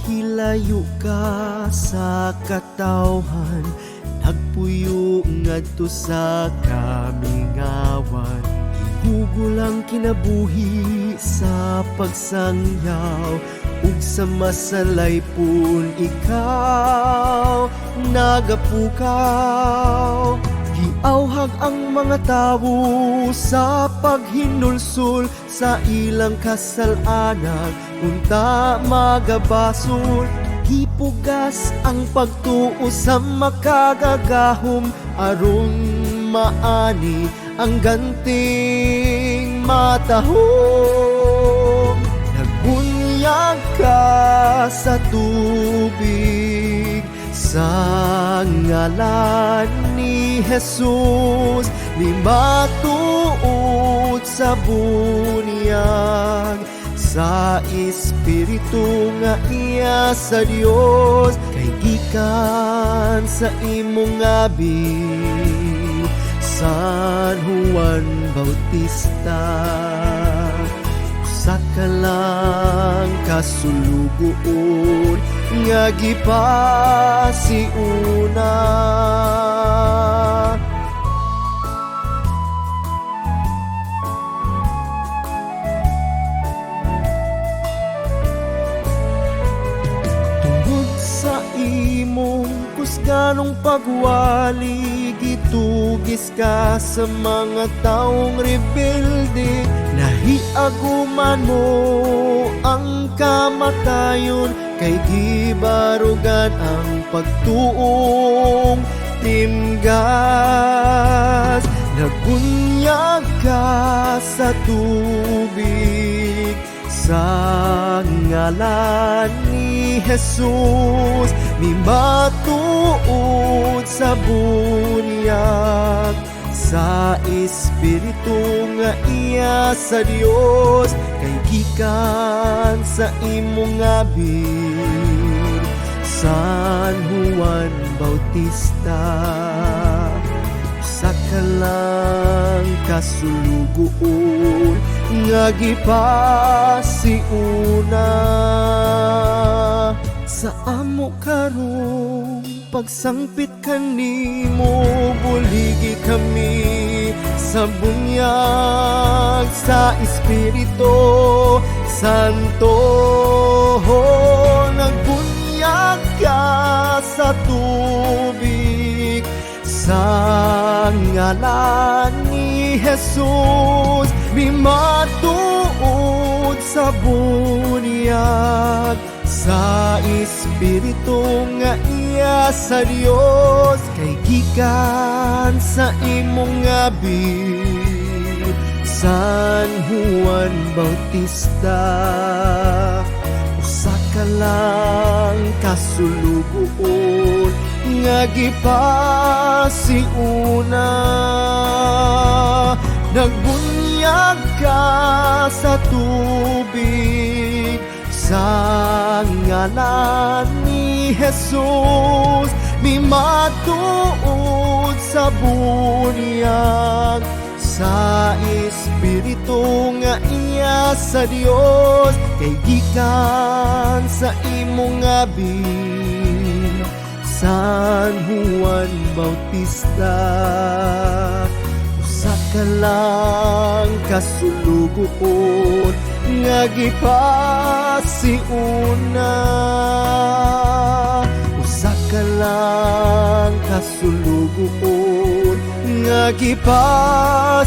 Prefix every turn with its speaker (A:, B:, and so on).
A: Hilayo ka sa katawhan, nagpuyo ngadto sa kamingawan. Hugulang kinabuhi sa pagsangyaw, ug sa masalay pun ikaw nagapukaw. Giauhag ang mga tawo sa paghinulsol sa ilang kasalanan, unta magabasol. Gipugas ang pagtuo sa makagagahom, aron maani ang ganting matahom. Nagbunyag ka sa tubig sa ngalan ni Jesus, ni matuod sa bunyag sa Espiritu nga iya sa Dios, kay gikan sa imong abi San Juan Bautista. Usa ka lang kasulugoon nga gipasiuna. Tungod sa imong kusganong pagwali, gitugis ka sa mga taong rebelde. Nahiaguman mo ang kamatayon, kay gibarugan ang pagtuong timgas. Nagbunyag ka sa tubig sa ngalan ni Jesus, ni matuod sa bunyag sa Espiritu nga iya sa Dios, kay gikan sa imong abir San Juan Bautista. Usa ka lang kasulugoon nga gipasiuna sa amo karong pagsangpit kanimo. Buligi kami sa bunyag sa Espiritu Santo. Nagbunyag ka sa tubig sa ngalan ni Jesus, ni matuod sa bunyag sa Espiritu nga iya sa Dios, kay gikan sa imong abir San Juan Bautista. Usa ka lang kasulugoon nga gipasiuna. Nagbunyag ka sa tubig sa ngalan ni Jesus, ni matuod sa bunyag sa Espiritu nga iya sa Dios, kay gikan sa imong abir San Juan Bautista. Usa ka lang kasulugoon nga gipasiuna. Usa ka lang kasulugoon nga gipasiuna.